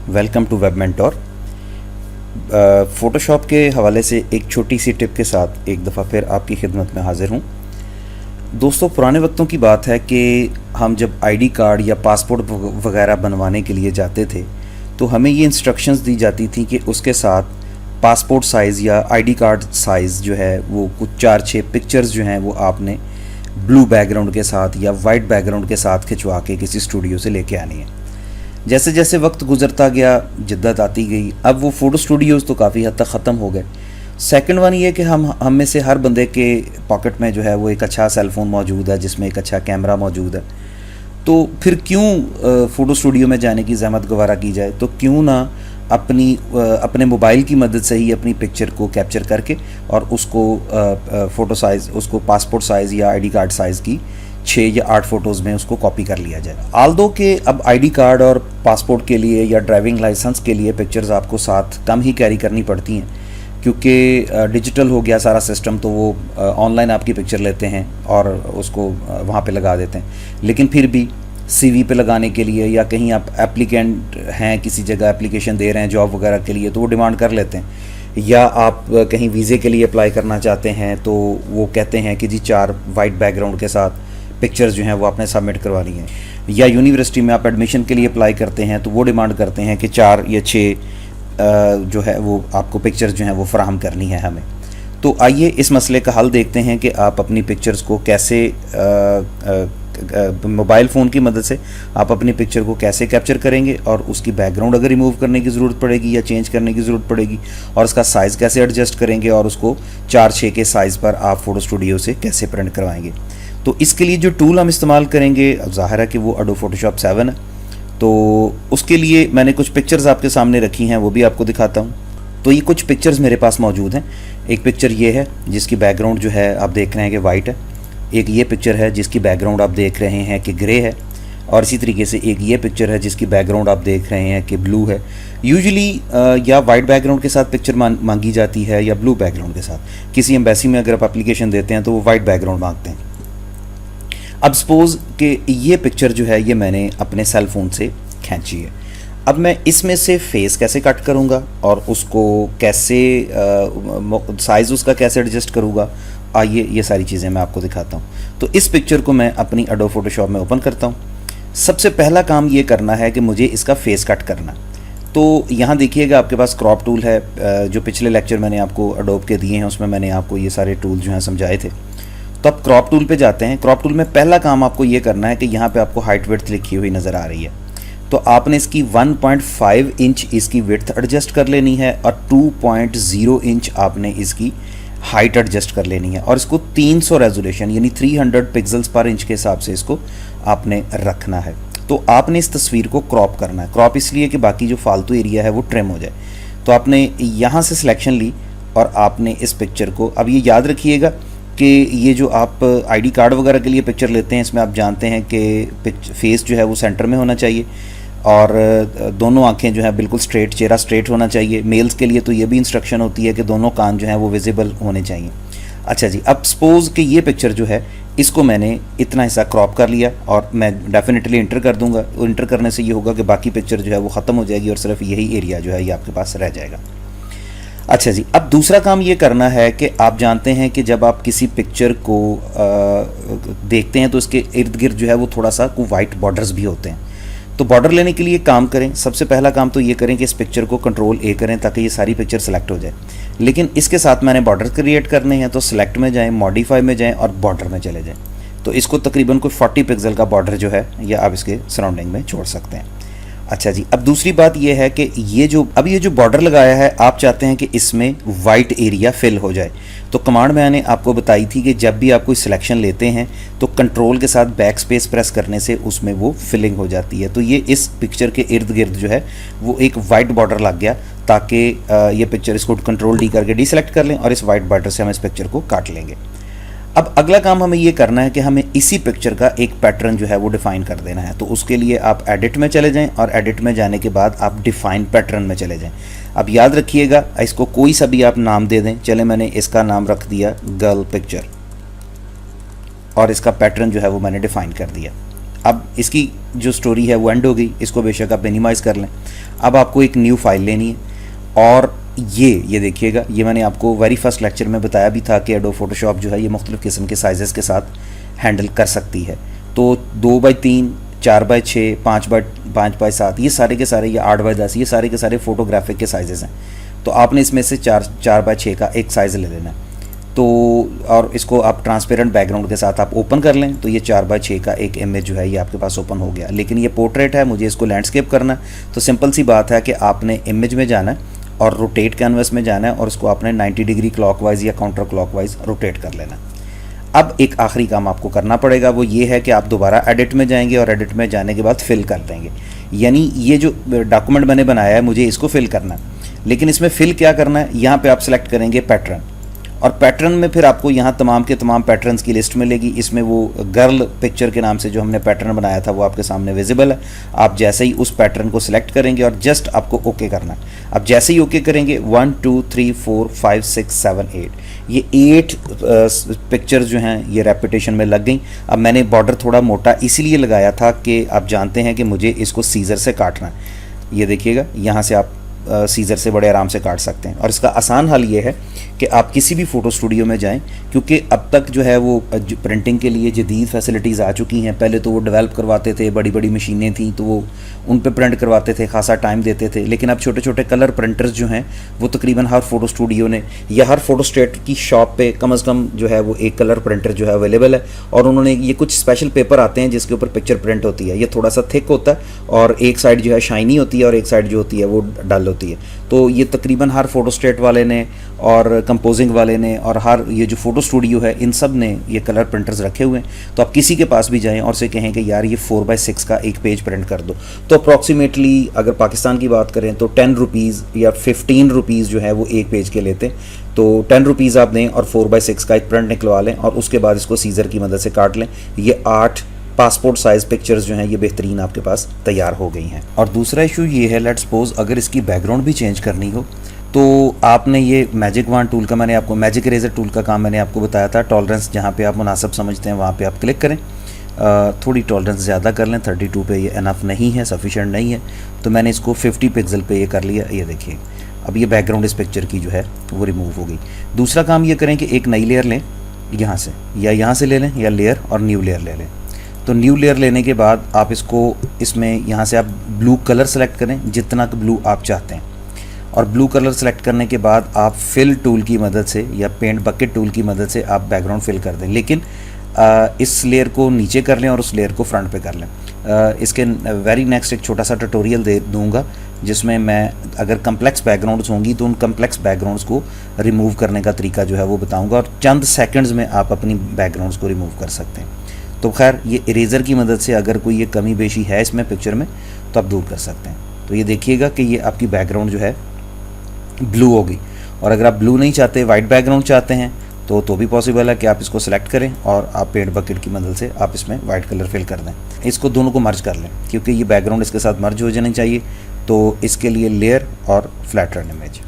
Welcome to Web Mentor. Photoshop के हवाले से एक छोटी सी टिप के साथ एक दफ़ा फिर आपकी खिदमत में हाज़िर हूँ। दोस्तों, पुराने वक्तों की बात है कि हम जब आईडी कार्ड या पासपोर्ट वगैरह बनवाने के लिए जाते थे तो हमें ये इंस्ट्रक्शंस दी जाती थी कि उसके साथ पासपोर्ट साइज़ या आईडी कार्ड साइज़ जो है वो कुछ 4-6 पिक्चर्स जो हैं वो आपने ब्लू बैकग्राउंड के साथ या वाइट बैकग्राउंड के साथ खिंचवा के किसी स्टूडियो से लेके आनी है। जैसे जैसे वक्त गुजरता गया, जिद्दत आती गई, अब वो फ़ोटो स्टूडियोज़ तो काफ़ी हद तक ख़त्म हो गए। सेकंड वन ये कि हम में से हर बंदे के पॉकेट में जो है वो एक अच्छा सेल फ़ोन मौजूद है जिसमें एक अच्छा कैमरा मौजूद है। तो फिर क्यों फ़ोटो स्टूडियो में जाने की ज़हमत गवारा की जाए, तो क्यों ना अपने मोबाइल की मदद से ही अपनी पिक्चर को कैप्चर करके और उसको फ़ोटो साइज़, उसको पासपोर्ट साइज़ या आईडी कार्ड साइज़ की 6 या 8 फ़ोटोज़ में उसको कॉपी कर लिया जाए। आल्दो के अब आईडी कार्ड और पासपोर्ट के लिए या ड्राइविंग लाइसेंस के लिए पिक्चर्स आपको साथ कम ही कैरी करनी पड़ती हैं, क्योंकि डिजिटल हो गया सारा सिस्टम, तो वो ऑनलाइन आपकी पिक्चर लेते हैं और उसको वहाँ पे लगा देते हैं। लेकिन फिर भी सीवी पे लगाने के लिए या कहीं आप एप्लीकेंट हैं, किसी जगह एप्लीकेशन दे रहे हैं जॉब वगैरह के लिए, तो वो डिमांड कर लेते हैं। या आप कहीं वीज़े के लिए अप्लाई करना चाहते हैं तो वो कहते हैं कि जी 4 वाइट बैकग्राउंड के साथ पिक्चर्स जो हैं वो आपने सबमिट करवानी है। या यूनिवर्सिटी में आप एडमिशन के लिए अप्लाई करते हैं तो वो डिमांड करते हैं कि 4 या 6 जो है वो आपको पिक्चर्स जो हैं वो फराहम करनी है हमें। तो आइए इस मसले का हल देखते हैं कि आप अपनी पिक्चर्स को कैसे मोबाइल फ़ोन की मदद से आप अपनी पिक्चर को कैसे कैप्चर करेंगे और उसकी बैकग्राउंड अगर रिमूव करने की ज़रूरत पड़ेगी या चेंज करने की ज़रूरत पड़ेगी और उसका साइज़ कैसे एडजस्ट करेंगे और उसको 4-6 के साइज़ पर आप फ़ोटो स्टूडियो से कैसे प्रिंट करवाएंगे। तो इसके लिए जो टूल हम इस्तेमाल करेंगे, अब ज़ाहिर है कि वो एडोब फोटोशॉप 7 है। तो उसके लिए मैंने कुछ पिक्चर्स आपके सामने रखी हैं, वो भी आपको दिखाता हूँ। तो ये कुछ पिक्चर्स मेरे पास मौजूद हैं। एक पिक्चर ये है जिसकी बैकग्राउंड जो है आप देख रहे हैं कि वाइट है। एक ये पिक्चर है जिसकी बैकग्राउंड आप देख रहे हैं कि ग्रे है। और इसी तरीके से एक ये पिक्चर है जिसकी बैकग्राउंड आप देख रहे हैं कि ब्लू है। यूजुअली या वाइट बैकग्राउंड के साथ पिक्चर मांगी जाती है या ब्लू बैकग्राउंड के साथ। किसी एम्बेसी में अगर आप एप्लीकेशन देते हैं तो वो वाइट बैकग्राउंड मांगते हैं। अब सपोज़ कि ये पिक्चर जो है ये मैंने अपने सेल फ़ोन से खींची है। अब मैं इसमें से फेस कैसे कट करूँगा और उसको कैसे साइज़ उसका कैसे एडजस्ट करूँगा, आइए ये सारी चीज़ें मैं आपको दिखाता हूँ। तो इस पिक्चर को मैं अपनी एडोब फोटोशॉप में ओपन करता हूँ। सबसे पहला काम ये करना है कि मुझे इसका फेस कट करना। तो यहाँ देखिएगा आपके पास क्रॉप टूल है, जो पिछले लेक्चर मैंने आपको एडोब के दिए हैं उसमें मैंने आपको ये सारे टूल जो हैं समझाए थे। तो अब क्रॉप टूल पे जाते हैं। क्रॉप टूल में पहला काम आपको ये करना है कि यहाँ पे आपको हाइट विड्थ लिखी हुई नज़र आ रही है, तो आपने इसकी 1.5 इंच इसकी विड्थ एडजस्ट कर लेनी है और 2.0 इंच आपने इसकी हाइट एडजस्ट कर लेनी है। और इसको 300 रेजोल्यूशन यानी 300 पिक्सल्स पर इंच के हिसाब से इसको आपने रखना है। तो आपने इस तस्वीर को क्रॉप करना है। क्रॉप इसलिए कि बाकी जो फालतू एरिया है वो ट्रिम हो जाए। तो आपने यहाँ से सिलेक्शन ली और आपने इस पिक्चर को, अब ये याद रखिएगा कि ये जो आप आईडी कार्ड वगैरह के लिए पिक्चर लेते हैं इसमें आप जानते हैं कि फेस जो है वो सेंटर में होना चाहिए और दोनों आंखें जो है बिल्कुल स्ट्रेट, चेहरा स्ट्रेट होना चाहिए। मेल्स के लिए तो ये भी इंस्ट्रक्शन होती है कि दोनों कान जो हैं वो विजिबल होने चाहिए। अच्छा जी, अब सपोज़ कि ये पिक्चर जो है इसको मैंने इतना हिस्सा क्रॉप कर लिया और मैं डेफिनेटली इंटर कर दूंगा। इंटर करने से ये होगा कि बाकी पिक्चर जो है वो ख़त्म हो जाएगी और सिर्फ यही एरिया जो है ये आपके पास रह जाएगा। अच्छा जी, अब दूसरा काम ये करना है कि आप जानते हैं कि जब आप किसी पिक्चर को देखते हैं तो इसके इर्द गिर्द जो है वो थोड़ा सा वाइट बॉर्डर्स भी होते हैं। तो बॉर्डर लेने के लिए काम करें, सबसे पहला काम तो ये करें कि इस पिक्चर को कंट्रोल A करें ताकि ये सारी पिक्चर सेलेक्ट हो जाए। लेकिन इसके साथ मैंने बॉर्डर क्रिएट करने हैं, तो सिलेक्ट में जाएँ, मॉडिफाई में जाएँ और बॉर्डर में चले जाएँ। तो इसको तकरीबन कोई 40 पिक्सल का बॉर्डर जो है या आप इसके सराउंडिंग में छोड़ सकते हैं। अच्छा जी, अब दूसरी बात यह है कि ये जो बॉर्डर लगाया है आप चाहते हैं कि इसमें वाइट एरिया फिल हो जाए। तो कमांड मैंने आपको बताई थी कि जब भी आप कोई सिलेक्शन लेते हैं तो कंट्रोल के साथ बैक स्पेस प्रेस करने से उसमें वो फिलिंग हो जाती है। तो ये इस पिक्चर के इर्द गिर्द जो है वो एक वाइट बॉर्डर लग गया ताकि ये पिक्चर, इसको कंट्रोल D करके डीसेलेक्ट कर लें और इस वाइट बॉर्डर से हम इस पिक्चर को काट लेंगे। अब अगला काम हमें ये करना है कि हमें इसी पिक्चर का एक पैटर्न जो है वो डिफ़ाइन कर देना है। तो उसके लिए आप एडिट में चले जाएं और एडिट में जाने के बाद आप डिफ़ाइन पैटर्न में चले जाएं। अब याद रखिएगा इसको कोई सा भी आप नाम दे दें। चले मैंने इसका नाम रख दिया गर्ल पिक्चर और इसका पैटर्न जो है वो मैंने डिफ़ाइन कर दिया। अब इसकी जो स्टोरी है वो एंड हो गई, इसको बेशक आप मिनिमाइज़ कर लें। अब आपको एक न्यू फाइल लेनी है और ये देखिएगा, ये मैंने आपको वेरी फर्स्ट लेक्चर में बताया भी था कि एडोब फोटोशॉप जो है ये मुख्तलिफ़ किस्म के साइज़ के साथ हैंडल कर सकती है। तो 2x3, 4x6, 5x7, ये सारे के सारे, ये 8x10, ये सारे के सारे फोटोग्राफिक के साइज़ हैं। तो आपने इसमें से 4x6 का एक साइज़ ले लेना है। तो और इसको आप ट्रांसपेरेंट बैकग्राउंड के साथ आप ओपन कर लें, तो ये 4x6 का एक इमेज जो है ये आपके पास ओपन हो गया। लेकिन ये पोर्ट्रेट है, मुझे इसको लैंडस्केप करना है। तो सिंपल सी बात है कि आपने इमेज में जाना है और रोटेट कैनवस में जाना है और उसको आपने 90 डिग्री क्लॉकवाइज या काउंटर क्लॉकवाइज रोटेट कर लेना। अब एक आखिरी काम आपको करना पड़ेगा, वो ये है कि आप दोबारा एडिट में जाएंगे और एडिट में जाने के बाद फिल कर देंगे। यानी ये जो डॉक्यूमेंट मैंने बनाया है मुझे इसको फिल करना है। लेकिन इसमें फिल क्या करना है, यहाँ पे आप सेलेक्ट करेंगे पैटर्न, और पैटर्न में फिर आपको यहाँ तमाम के तमाम पैटर्न्स की लिस्ट मिलेगी। इसमें वो गर्ल पिक्चर के नाम से जो हमने पैटर्न बनाया था वो आपके सामने विजिबल है। आप जैसे ही उस पैटर्न को सिलेक्ट करेंगे और जस्ट आपको ओके करना है। अब जैसे ही ओके करेंगे 1 2 3 4 5 6 7 8 ये 8 पिक्चर्स जो हैं ये रेपिटेशन में लग गई। अब मैंने बॉर्डर थोड़ा मोटा इसीलिए लगाया था कि आप जानते हैं कि मुझे इसको सीज़र से काटना है। ये देखिएगा, यहाँ से आप सीज़र से बड़े आराम से काट सकते हैं। और इसका आसान हल ये है कि आप किसी भी फ़ोटो स्टूडियो में जाएं, क्योंकि अब तक जो है वो प्रिंटिंग के लिए जदीद फैसिलिटीज़ आ चुकी हैं। पहले तो वो डेवलप करवाते थे, बड़ी बड़ी मशीनें थी तो वो उन पे प्रिंट करवाते थे, खासा टाइम देते थे। लेकिन अब छोटे छोटे कलर प्रिंटर्स जो हैं वो तकरीबन हर फ़ोटो स्टूडियो ने या हर फोटो स्टेट की शॉप पे कम अज़ कम जो है वो एक कलर प्रिंटर जो है अवेलेबल है। और उन्होंने ये कुछ स्पेशल पेपर आते हैं जिसके ऊपर पिक्चर प्रिंट होती है। ये थोड़ा सा थिक होता है और एक साइड जो है शाइनी होती है और एक साइड जो होती है वो डल होती है। तो ये तकरीबन हर फोटो स्टेट वाले ने और कंपोजिंग वाले ने और हर ये जो फ़ोटो स्टूडियो है इन सब ने ये कलर प्रिंटर्स रखे हुए हैं। तो आप किसी के पास भी जाएं और से कहें कि यार ये 4x6 का एक पेज प्रिंट कर दो, तो अप्रॉक्सीमेटली अगर पाकिस्तान की बात करें तो 10 रुपीज़ या 15 रुपीज़ जो है वो एक पेज के लेते हैं। तो 10 रुपीज़ आप दें और 4x6 का एक प्रिंट निकलवा लें और उसके बाद इसको सीज़र की मदद से काट लें। ये 8 पासपोर्ट साइज़ पिक्चर्स जो हैं ये बेहतरीन आपके पास तैयार हो गई हैं। और दूसरा इशू ये है, लेट्स सपोज अगर इसकी बैकग्राउंड भी चेंज करनी हो तो आपने ये मैजिक वांड टूल का मैंने आपको मैजिक इरेजर टूल का काम मैंने आपको बताया था। टॉलरेंस जहाँ पे आप मुनासिब समझते हैं वहाँ पे आप क्लिक करें। थोड़ी टॉलरेंस ज़्यादा कर लें, 32 पे ये इनफ नहीं है, सफिशेंट नहीं है। तो मैंने इसको 50 पिक्सल पे ये कर लिया। ये देखिए अब ये बैकग्राउंड इस पिक्चर की जो है वो रिमूव हो गई। दूसरा काम ये करें कि एक नई लेयर लें, यहाँ से या यहाँ से ले लें या लेयर और न्यू लेयर ले लें। तो न्यू लेयर लेने के बाद आप इसको इसमें यहाँ से आप ब्लू कलर सेलेक्ट करें, जितना का ब्लू आप चाहते हैं। और ब्लू कलर सेलेक्ट करने के बाद आप फिल टूल की मदद से या पेंट बकेट टूल की मदद से आप बैकग्राउंड फिल कर दें। लेकिन इस लेयर को नीचे कर लें और उस लेयर को फ्रंट पे कर लें। इसके वेरी नेक्स्ट एक छोटा सा ट्यूटोरियल दे दूँगा जिसमें मैं अगर कम्प्लेक्स बैकग्राउंड्स होंगी तो उन कम्प्लेक्स बैकग्राउंड्स को रिमूव करने का तरीका जो है वो बताऊँगा और चंद सेकेंड्स में आप अपनी बैकग्राउंड्स को रिमूव कर सकते हैं। तो खैर ये इरेज़र की मदद से अगर कोई ये कमी बेशी है इसमें पिक्चर में तो आप दूर कर सकते हैं। तो ये देखिएगा कि ये आपकी बैकग्राउंड जो है ब्लू होगी। और अगर आप ब्लू नहीं चाहते, वाइट बैकग्राउंड चाहते हैं तो भी पॉसिबल है कि आप इसको सेलेक्ट करें और आप पेंट बकेट की मदद से आप इसमें वाइट कलर फिल कर दें। इसको दोनों को मर्ज कर लें क्योंकि ये बैकग्राउंड इसके साथ मर्ज हो जानी चाहिए। तो इसके लिए लेयर और फ्लैट इमेज,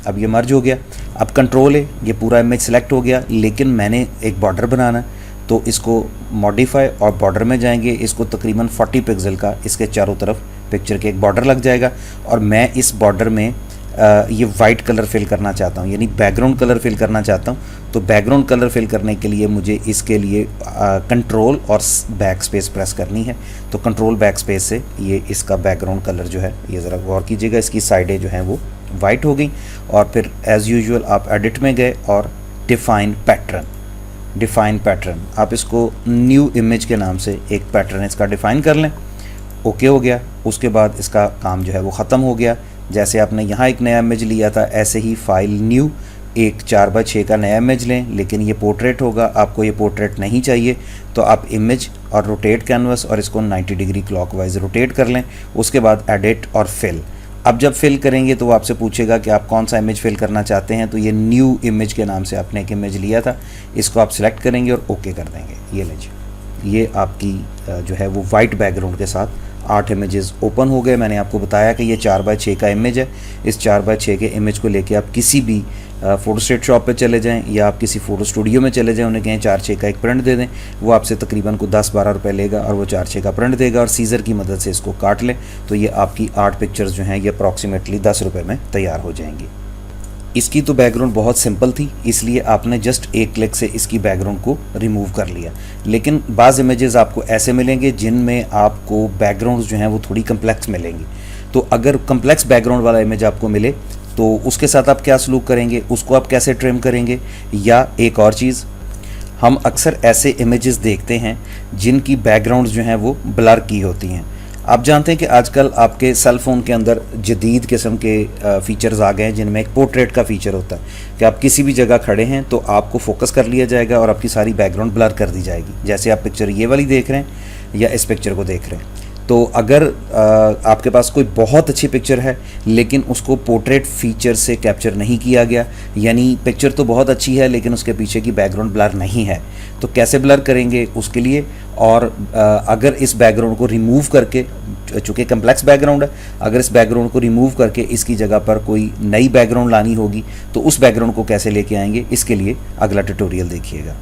अब ये मर्ज हो गया। अब कंट्रोल है, ये पूरा इमेज सेलेक्ट हो गया। लेकिन मैंने एक बॉर्डर बनाना है तो इसको मॉडिफाई और बॉर्डर में जाएंगे। इसको तकरीबन 40 पिक्सल का इसके चारों तरफ पिक्चर के एक बॉर्डर लग जाएगा और मैं इस बॉर्डर में ये वाइट कलर फिल करना चाहता हूँ, यानी बैकग्राउंड कलर फिल करना चाहता हूँ। तो बैकग्राउंड कलर फिल करने के लिए मुझे इसके लिए कंट्रोल और बैक स्पेस प्रेस करनी है। तो कंट्रोल बैक स्पेस से ये इसका बैकग्राउंड कलर जो है, ये ज़रा गौर कीजिएगा, इसकी साइडें जो हैं वो वाइट हो गई। और फिर एज़ यूजुअल आप एडिट में गए और डिफ़ाइन पैटर्न आप इसको न्यू इमेज के नाम से एक पैटर्न इसका डिफ़ाइन कर लें। ओके हो गया। उसके बाद इसका काम जो है वो ख़त्म हो गया। जैसे आपने यहाँ एक नया इमेज लिया था ऐसे ही फाइल न्यू एक 4x6 का नया इमेज लें। लेकिन ये पोर्ट्रेट होगा, आपको ये पोर्ट्रेट नहीं चाहिए तो आप इमेज और रोटेट कैनवस और इसको 90 डिग्री क्लॉकवाइज रोटेट कर लें। उसके बाद एडिट और फिल। अब जब फिल करेंगे तो वो आपसे पूछेगा कि आप कौन सा इमेज फिल करना चाहते हैं। तो ये न्यू इमेज के नाम से आपने एक इमेज लिया था, इसको आप सिलेक्ट करेंगे और ओके कर देंगे। ये लीजिए, ये आपकी जो है वो वाइट बैकग्राउंड के साथ 8 इमेजेस ओपन हो गए। मैंने आपको बताया कि ये 4x6 का इमेज है। इस 4x6 के इमेज को लेके आप किसी भी फ़ोटोस्टेट शॉप पे चले जाएं या आप किसी फ़ोटो स्टूडियो में चले जाएं, उन्हें कहें 4:6 का एक प्रिंट दे दें, वो आपसे तकरीबन को 10-12 रुपये लेगा और वो 4:6 का प्रिंट देगा और सीज़र की मदद से इसको काट लें तो ये आपकी 8 पिक्चर्स जो हैं ये अप्रॉक्सीमेटली 10 रुपये में तैयार हो जाएंगी। इसकी तो बैकग्राउंड बहुत सिंपल थी, इसलिए आपने जस्ट एक क्लिक से इसकी बैकग्राउंड को रिमूव कर लिया। लेकिन बाज़ इमेजेस आपको ऐसे मिलेंगे जिनमें आपको बैकग्राउंड्स जो हैं वो थोड़ी कम्प्लेक्स मिलेंगी। तो अगर कम्प्लेक्स बैकग्राउंड वाला इमेज आपको मिले तो उसके साथ आप क्या सलूक करेंगे, उसको आप कैसे ट्रिम करेंगे। या एक और चीज़, हम अक्सर ऐसे इमेजेस देखते हैं जिनकी बैकग्राउंड्स जो हैं वो ब्लर की होती हैं। आप जानते हैं कि आजकल आपके सेल फ़ोन के अंदर जदीद किस्म के फ़ीचर्स आ गए हैं जिनमें एक पोर्ट्रेट का फ़ीचर होता है कि आप किसी भी जगह खड़े हैं तो आपको फोकस कर लिया जाएगा और आपकी सारी बैकग्राउंड ब्लर कर दी जाएगी, जैसे आप पिक्चर ये वाली देख रहे हैं या इस पिक्चर को देख रहे हैं। तो अगर आपके पास कोई बहुत अच्छी पिक्चर है लेकिन उसको पोर्ट्रेट फीचर से कैप्चर नहीं किया गया, यानी पिक्चर तो बहुत अच्छी है लेकिन उसके पीछे की बैकग्राउंड ब्लर नहीं है, तो कैसे ब्लर करेंगे उसके लिए। और अगर इस बैकग्राउंड को रिमूव करके, चूँकि कम्प्लेक्स बैकग्राउंड है, अगर इस बैकग्राउंड को रिमूव करके इसकी जगह पर कोई नई बैकग्राउंड लानी होगी तो उस बैकग्राउंड को कैसे लेके आएंगे, इसके लिए अगला ट्यूटोरियल देखिएगा।